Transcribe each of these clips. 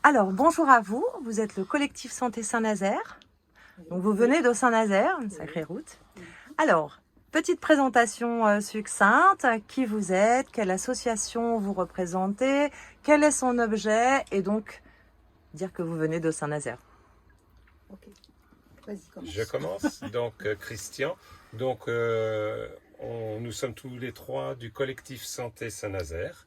Alors, bonjour à vous. Vous êtes le collectif Santé Saint-Nazaire. Donc, vous venez de Saint-Nazaire, une sacrée route. Alors, petite présentation succincte. Qui vous êtes? Quelle association vous représentez? Quel est son objet? Et donc, dire que vous venez de Saint-Nazaire. Ok, vas-y, commence. Je commence. Donc, Christian. Donc, nous sommes tous les trois du collectif Santé Saint-Nazaire.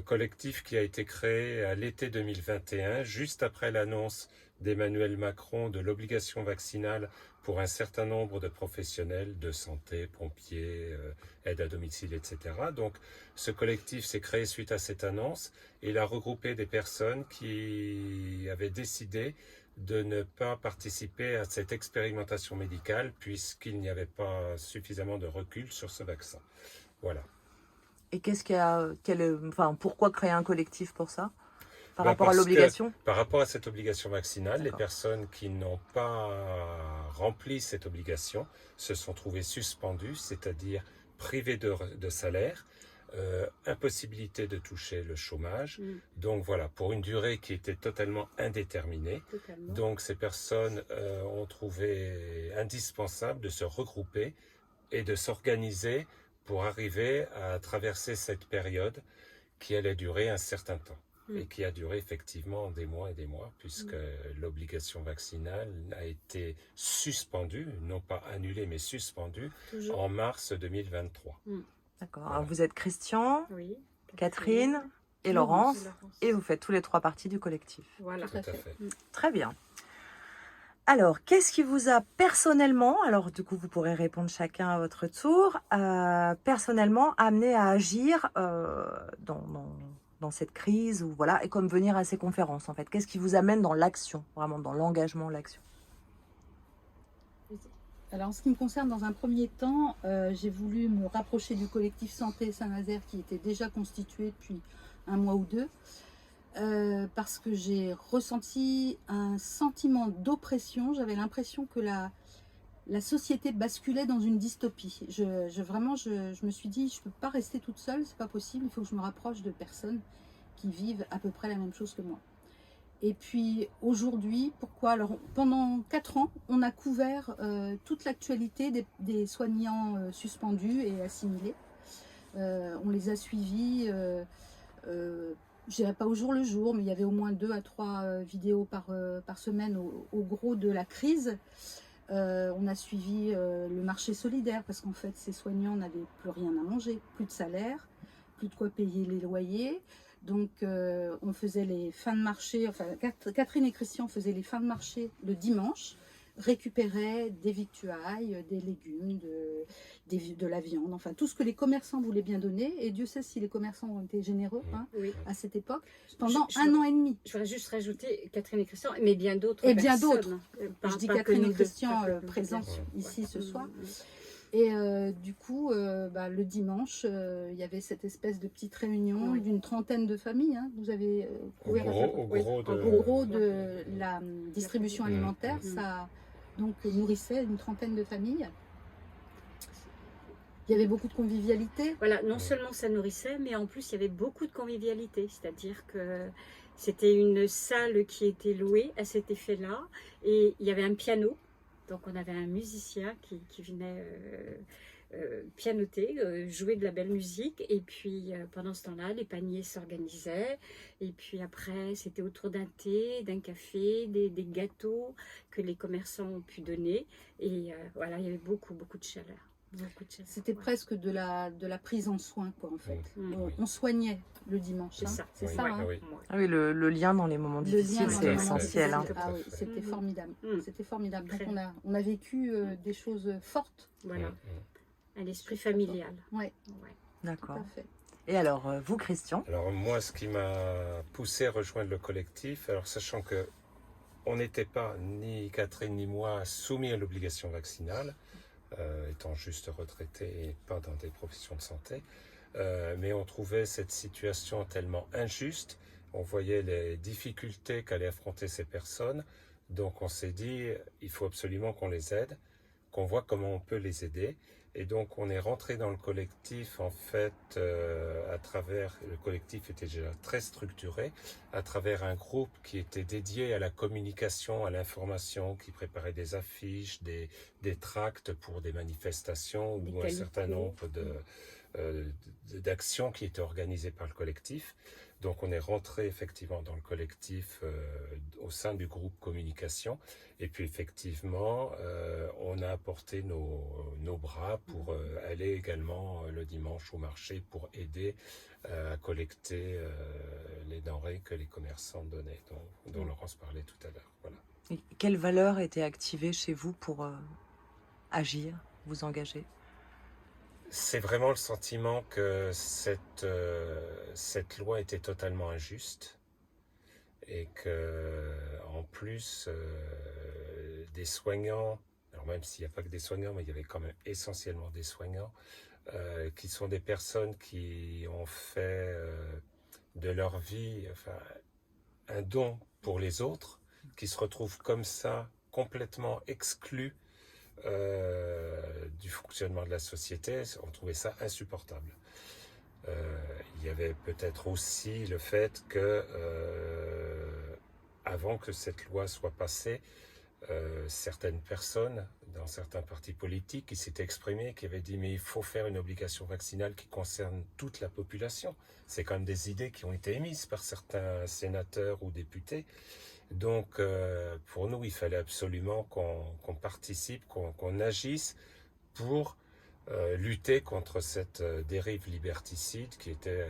Collectif qui a été créé à l'été 2021, juste après l'annonce d'Emmanuel Macron de l'obligation vaccinale pour un certain nombre de professionnels de santé, pompiers, aide à domicile, etc. Donc, ce collectif s'est créé suite à cette annonce et il a regroupé des personnes qui avaient décidé de ne pas participer à cette expérimentation médicale puisqu'il n'y avait pas suffisamment de recul sur ce vaccin. Voilà. Et pourquoi créer un collectif pour ça? Par rapport à Parce l'obligation? par rapport à cette obligation vaccinale, les D'accord. personnes qui n'ont pas rempli cette obligation se sont trouvées suspendues, c'est-à-dire privées de salaire, impossibilité de toucher le chômage. Donc voilà, pour une durée qui était totalement indéterminée. Totalement. Donc ces personnes ont trouvé indispensable de se regrouper et de s'organiser pour arriver à traverser cette période qui allait durer un certain temps. Et qui a duré effectivement des mois et des mois, puisque l'obligation vaccinale a été suspendue, non pas annulée, mais suspendue, Toujours. en mars 2023. D'accord. Voilà. Alors, vous êtes Christian, Oui. Catherine et Laurence, et vous faites tous les trois parties du collectif. Voilà. Tout à fait. Très bien. Alors, qu'est-ce qui vous a personnellement, alors du coup vous pourrez répondre chacun à votre tour, personnellement amené à agir dans cette crise, ou voilà, et comme venir à ces conférences en fait? Qu'est-ce qui vous amène dans l'action, vraiment dans l'engagement, l'action? Alors, en ce qui me concerne, dans un premier temps, j'ai voulu me rapprocher du collectif Santé Saint-Nazaire qui était déjà constitué depuis un mois ou deux, parce que j'ai ressenti un sentiment d'oppression. J'avais l'impression que la société basculait dans une dystopie. Je me suis dit, je ne peux pas rester toute seule, c'est pas possible, il faut que je me rapproche de personnes qui vivent à peu près la même chose que moi. Et puis aujourd'hui, pourquoi? Alors, pendant 4 ans, on a couvert toute l'actualité des soignants suspendus et assimilés. On les a suivis, je dirais pas au jour le jour, mais il y avait au moins 2 à 3 vidéos par semaine au gros de la crise. On a suivi le marché solidaire parce qu'en fait, ces soignants n'avaient plus rien à manger, plus de salaire, plus de quoi payer les loyers. Donc, on faisait les fins de marché, enfin, Catherine et Christian faisaient les fins de marché le dimanche, récupéraient des victuailles, des légumes, de la viande, enfin, tout ce que les commerçants voulaient bien donner. Et Dieu sait si les commerçants ont été généreux Oui. à cette époque, pendant un an et demi. Je voudrais juste rajouter Catherine et Christian, mais bien d'autres Et bien personnes. d'autres. Pas- Je dis pas que Catherine nous et deux, Christian pas que nous deux. présents Ouais. ici ce soir. Et du coup, le dimanche, il y avait cette espèce de petite réunion Oui. d'une trentaine de familles. Hein. Vous avez Au couvert gros de la distribution alimentaire. Ça donc nourrissait une trentaine de familles. Il y avait beaucoup de convivialité. Voilà, non seulement ça nourrissait, mais en plus il y avait beaucoup de convivialité, c'est-à-dire que c'était une salle qui était louée à cet effet-là, et il y avait un piano, donc on avait un musicien qui venait pianoter, jouer de la belle musique, et puis pendant ce temps-là, les paniers s'organisaient, et puis après c'était autour d'un thé, d'un café, des gâteaux que les commerçants ont pu donner, et voilà, il y avait beaucoup de chaleur. C'était presque de la prise en soin, quoi, en fait. Oui. On soignait le dimanche. C'est hein. ça. C'est Oui, ça. oui, hein. oui. Ah oui, le lien dans les moments Le difficiles, lien c'est dans les moments essentiel. Hein. difficiles. Ah oui, Tout à fait. c'était formidable. C'était formidable. Donc Très. on a vécu des choses fortes. Voilà, un esprit familial. Ouais, Ouais. tout D'accord. à fait. Et alors, vous, Christian? Alors moi, ce qui m'a poussé à rejoindre le collectif, alors sachant que on n'était pas, ni Catherine ni moi, soumis à l'obligation vaccinale, étant juste retraité et pas dans des professions de santé, mais on trouvait cette situation tellement injuste, on voyait les difficultés qu'allaient affronter ces personnes, donc on s'est dit, il faut absolument qu'on les aide, qu'on voit comment on peut les aider, Et donc on est rentré dans le collectif en fait à travers, le collectif était déjà très structuré, à travers un groupe qui était dédié à la communication, à l'information, qui préparait des affiches, des tracts pour des manifestations Des ou un certain qualités. nombre d'actions qui étaient organisées par le collectif. Donc on est rentré effectivement dans le collectif au sein du groupe communication et puis effectivement on a apporté nos bras pour aller également le dimanche au marché pour aider à collecter les denrées que les commerçants donnaient, dont Laurence parlait tout à l'heure. Voilà. Et quelle valeur était activée chez vous pour agir, vous engager? C'est vraiment le sentiment que cette loi était totalement injuste et que, en plus, des soignants, alors même s'il n'y a pas que des soignants, mais il y avait quand même essentiellement des soignants, qui sont des personnes qui ont fait de leur vie enfin, un don pour les autres, qui se retrouvent comme ça, complètement exclus du fonctionnement de la société, on trouvait ça insupportable. Il y avait peut-être aussi le fait que, avant que cette loi soit passée, certaines personnes dans certains partis politiques qui s'étaient exprimées, qui avaient dit mais il faut faire une obligation vaccinale qui concerne toute la population. C'est quand même des idées qui ont été émises par certains sénateurs ou députés. Donc, pour nous, il fallait absolument qu'on participe, qu'on agisse pour lutter contre cette dérive liberticide qui était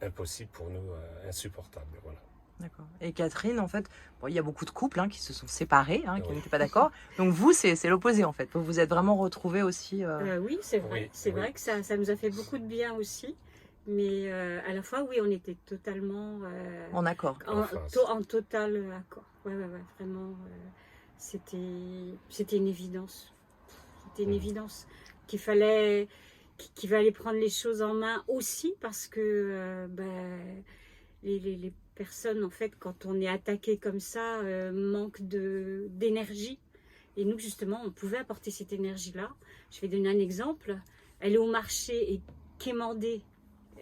impossible pour nous, insupportable. Voilà. D'accord. Et Catherine, en fait, bon, il y a beaucoup de couples qui se sont séparés, qui Oui. n'étaient pas d'accord. Donc vous, c'est l'opposé en fait. Vous vous êtes vraiment retrouvés aussi. Oui, c'est vrai. Oui, C'est oui. vrai que ça nous a fait beaucoup de bien aussi. Mais à la fois, oui, on était totalement En accord. en total accord. Ouais, vraiment, c'était une évidence. C'était une évidence qu'il fallait prendre les choses en main aussi parce que les personnes, en fait, quand on est attaqué comme ça, manquent d'énergie. Et nous, justement, on pouvait apporter cette énergie-là. Je vais donner un exemple. Aller au marché et quémander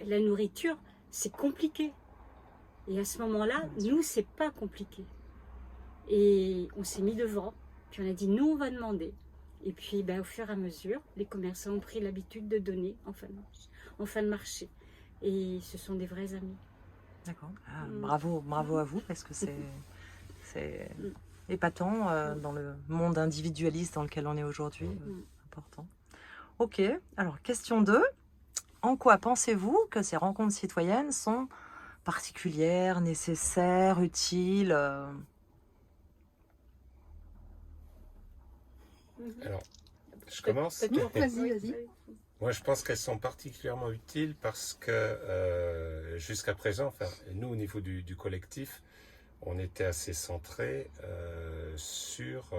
la nourriture, c'est compliqué. Et à ce moment-là, nous, c'est pas compliqué. Et on s'est mis devant, puis on a dit, nous, on va demander. Et puis, au fur et à mesure, les commerçants ont pris l'habitude de donner en fin de marché. Et ce sont des vrais amis. D'accord. Ah, bravo à vous parce que c'est épatant dans le monde individualiste dans lequel on est aujourd'hui. Important. Ok. Alors, question 2. En quoi pensez-vous que ces rencontres citoyennes sont particulières, nécessaires, utiles Alors, je commence. Vas-y. Moi, je pense qu'elles sont particulièrement utiles parce que jusqu'à présent, enfin, nous, au niveau du collectif, on était assez centré sur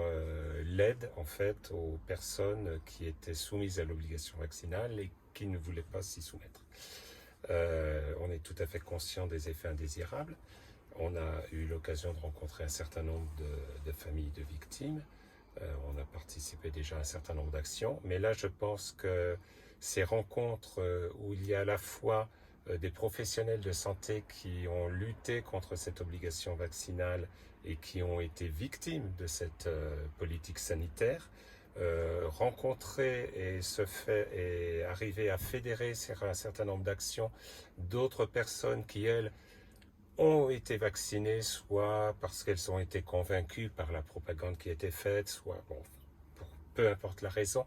l'aide en fait aux personnes qui étaient soumises à l'obligation vaccinale et qui ne voulaient pas s'y soumettre. On est tout à fait conscient des effets indésirables. On a eu l'occasion de rencontrer un certain nombre de familles de victimes. On a participé déjà à un certain nombre d'actions. Mais là, je pense que ces rencontres où il y a à la fois des professionnels de santé qui ont lutté contre cette obligation vaccinale et qui ont été victimes de cette politique sanitaire, rencontrer et arriver à fédérer un certain nombre d'actions d'autres personnes qui, elles, ont été vaccinées, soit parce qu'elles ont été convaincues par la propagande qui a été faite, soit, pour peu importe la raison,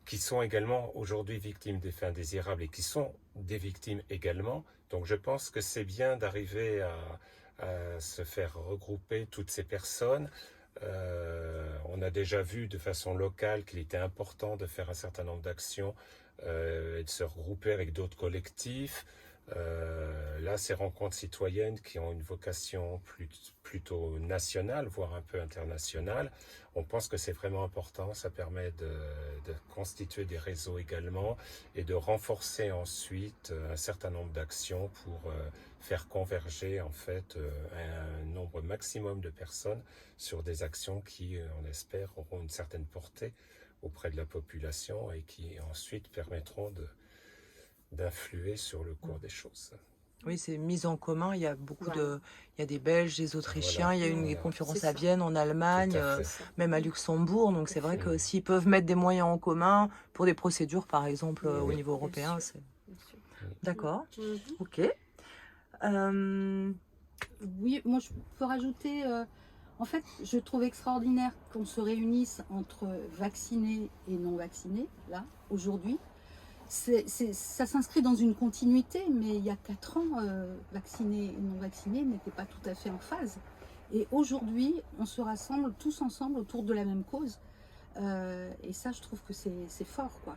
qui sont également aujourd'hui victimes d'effets indésirables et qui sont des victimes également. Donc je pense que c'est bien d'arriver à se faire regrouper toutes ces personnes. On a déjà vu de façon locale qu'il était important de faire un certain nombre d'actions et de se regrouper avec d'autres collectifs. Là, ces rencontres citoyennes qui ont une vocation plutôt nationale, voire un peu internationale, on pense que c'est vraiment important. Ça permet de constituer des réseaux également et de renforcer ensuite un certain nombre d'actions pour faire converger en fait un nombre maximum de personnes sur des actions qui, on espère, auront une certaine portée auprès de la population et qui ensuite permettront d'influer sur le cours des choses. Oui, c'est mise en commun. Il y a beaucoup Voilà. il y a des Belges, des Autrichiens. Voilà, Il y a eu une voilà. conférence C'est à ça. Vienne, en Allemagne, Tout à fait. C'est ça. même à Luxembourg. Donc Tout à c'est vrai fait. que s'ils peuvent mettre des moyens en commun pour des procédures, par exemple, au Oui. niveau Bien européen, sûr. c'est Bien sûr. d'accord. Mhm. Ok. Euh, Oui, moi je peux rajouter, en fait, je trouve extraordinaire qu'on se réunisse entre vaccinés et non vaccinés, là, aujourd'hui. Ça s'inscrit dans une continuité, mais il y a 4 ans, vaccinés et non vaccinés n'étaient pas tout à fait en phase. Et aujourd'hui, on se rassemble tous ensemble autour de la même cause. Et ça, je trouve que c'est fort, quoi.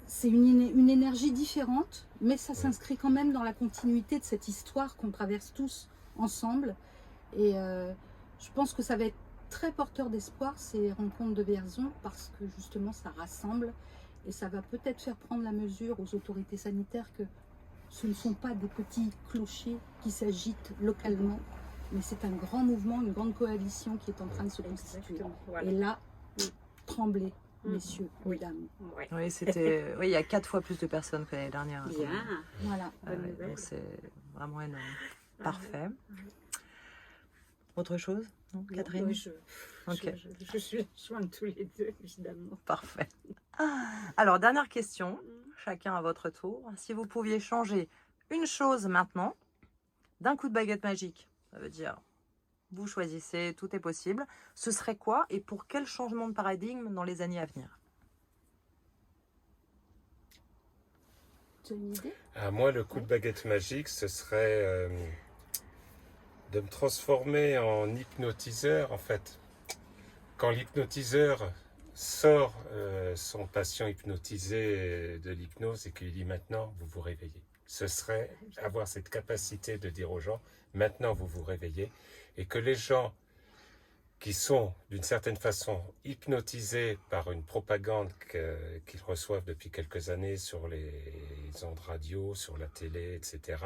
C'est une énergie différente, mais ça s'inscrit quand même dans la continuité de cette histoire qu'on traverse tous ensemble. Et je pense que ça va être très porteur d'espoir, ces rencontres de Vierzon, parce que justement, ça rassemble. Et ça va peut-être faire prendre la mesure aux autorités sanitaires que ce ne sont pas des petits clochers qui s'agitent localement, mais c'est un grand mouvement, une grande coalition qui est en train de se constituer. Exactement. Voilà. Et là, Mm. tremblez, Mm. messieurs, Oui. mesdames. Ouais. oui, il y a 4 fois plus de personnes que l'année dernière. Bien. Voilà. Bonne Ouais, nouvelle. donc c'est vraiment énorme. Ah, Parfait. ouais. Autre chose? Non, Non, Catherine? moi, Ok. je suis jointe tous les deux, évidemment. Parfait. Alors, dernière question, chacun à votre tour. Si vous pouviez changer une chose maintenant, d'un coup de baguette magique, ça veut dire, vous choisissez, tout est possible, ce serait quoi et pour quel changement de paradigme dans les années à venir? Tu as une idée? Moi, le coup de baguette magique, ce serait de me transformer en hypnotiseur, en fait. Quand l'hypnotiseur sort son patient hypnotisé de l'hypnose et qu'il dit maintenant, vous vous réveillez. Ce serait avoir cette capacité de dire aux gens, maintenant vous vous réveillez, et que les gens qui sont d'une certaine façon hypnotisés par une propagande qu'ils reçoivent depuis quelques années sur les ondes radio, sur la télé, etc.,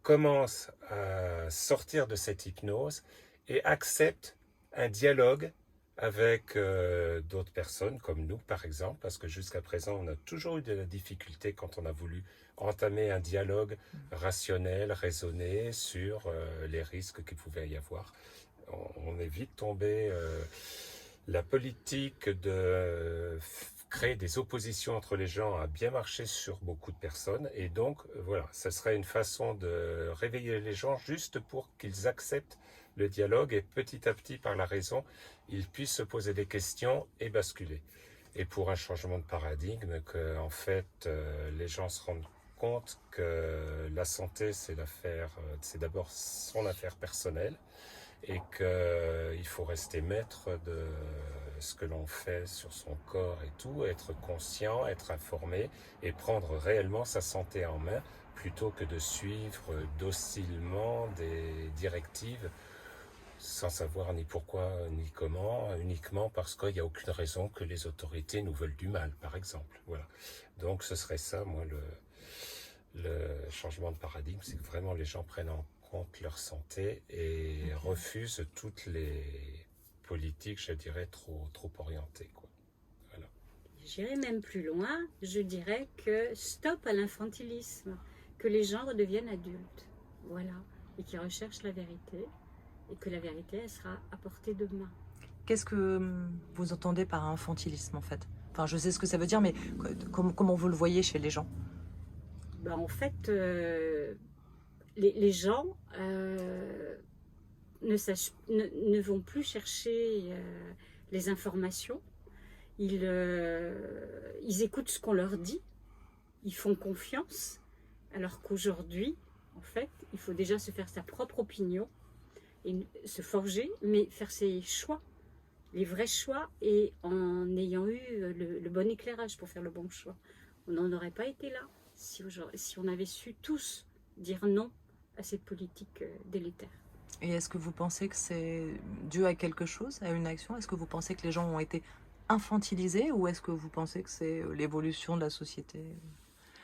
commencent à sortir de cette hypnose et acceptent un dialogue avec d'autres personnes, comme nous par exemple, parce que jusqu'à présent on a toujours eu de la difficulté quand on a voulu entamer un dialogue rationnel, raisonné sur les risques qu'il pouvait y avoir. On est vite tombé, la politique de créer des oppositions entre les gens a bien marché sur beaucoup de personnes, et donc voilà, ce serait une façon de réveiller les gens juste pour qu'ils acceptent le dialogue et petit à petit par la raison, ils puissent se poser des questions et basculer. Et pour un changement de paradigme, que en fait les gens se rendent compte que la santé c'est d'abord son affaire personnelle, et qu'il faut rester maître de ce que l'on fait sur son corps et tout, être conscient, être informé et prendre réellement sa santé en main plutôt que de suivre docilement des directives sans savoir ni pourquoi ni comment, uniquement parce qu'il n'y a aucune raison que les autorités nous veulent du mal, par exemple. Voilà. Donc ce serait ça, moi, le changement de paradigme, c'est que vraiment les gens prennent en compte leur santé et refusent toutes les politiques, je dirais, trop orientées, quoi. Voilà. J'irai même plus loin, je dirais que stop à l'infantilisme, que les gens redeviennent adultes, voilà, et qu'ils recherchent la vérité, et que la vérité, elle sera à portée de main. Qu'est-ce que vous entendez par infantilisme en fait? Enfin, je sais ce que ça veut dire, mais comment vous le voyez chez les gens? Ben, en fait, les gens ne vont plus chercher les informations. Ils écoutent ce qu'on leur dit, ils font confiance, alors qu'aujourd'hui, en fait, il faut déjà se faire sa propre opinion et se forger, mais faire ses choix, les vrais choix, et en ayant eu le bon éclairage pour faire le bon choix. On n'en aurait pas été là si on avait su tous dire non à cette politique délétère. Et est-ce que vous pensez que c'est dû à quelque chose, à une action? Est-ce que vous pensez que les gens ont été infantilisés ou est-ce que vous pensez que c'est l'évolution de la société?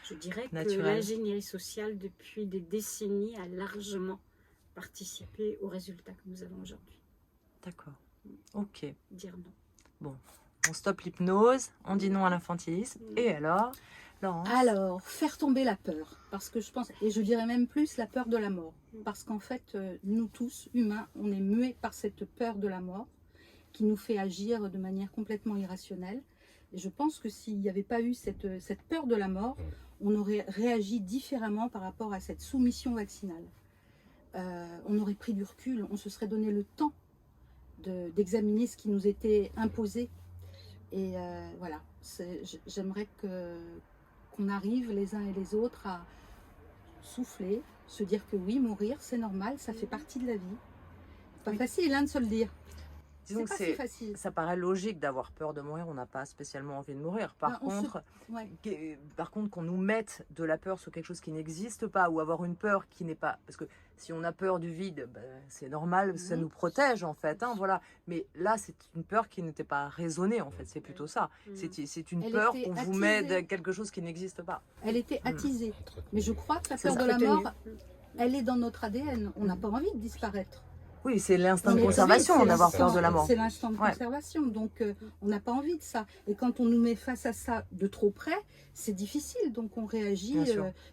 Je dirais que naturelle? l'ingénierie sociale, depuis des décennies, a largement participé aux résultats que nous avons aujourd'hui. D'accord. Ok. Dire non. On stoppe l'hypnose, on dit non à l'infantilisme. Et alors, Laurence? Alors, faire tomber la peur, parce que je pense, et je dirais même plus la peur de la mort, parce qu'en fait, nous tous, humains, on est mués par cette peur de la mort, qui nous fait agir de manière complètement irrationnelle. Et je pense que s'il n'y avait pas eu cette peur de la mort, on aurait réagi différemment par rapport à cette soumission vaccinale. On aurait pris du recul, on se serait donné le temps d'examiner ce qui nous était imposé. Et voilà, j'aimerais qu'on arrive les uns et les autres à souffler, se dire que oui, mourir, c'est normal, ça fait partie de la vie. Pas facile hein, de se le dire. Disons que C'est pas si facile. ça paraît logique d'avoir peur de mourir, on n'a pas spécialement envie de mourir. Par contre, qu'on nous mette de la peur sur quelque chose qui n'existe pas, ou avoir une peur qui n'est pas... Parce que si on a peur du vide, ben, c'est normal, parce que ça nous protège en fait. Hein, voilà. Mais là, c'est une peur qui n'était pas raisonnée en fait, c'est plutôt ça. C'est une peur qu'on vous met de quelque chose qui n'existe pas. Elle était attisée. Mais je crois que la peur de la mort, elle est dans notre ADN. On n'a pas envie de disparaître. Oui, c'est l'instinct de conservation d'avoir peur de la mort. C'est l'instinct de conservation, donc on n'a pas envie de ça. Et quand on nous met face à ça de trop près, c'est difficile, donc on réagit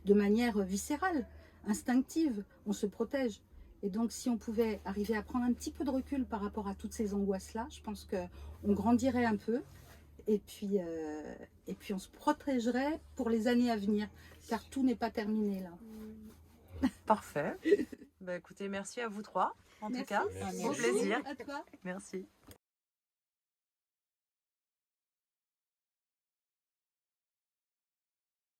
de manière viscérale, instinctive, on se protège. Et donc si on pouvait arriver à prendre un petit peu de recul par rapport à toutes ces angoisses-là, je pense qu'on grandirait un peu, et puis on se protégerait pour les années à venir, car tout n'est pas terminé là. Parfait. Bah, écoutez, merci à vous trois. En tout cas, Merci. au plaisir. À toi. Merci.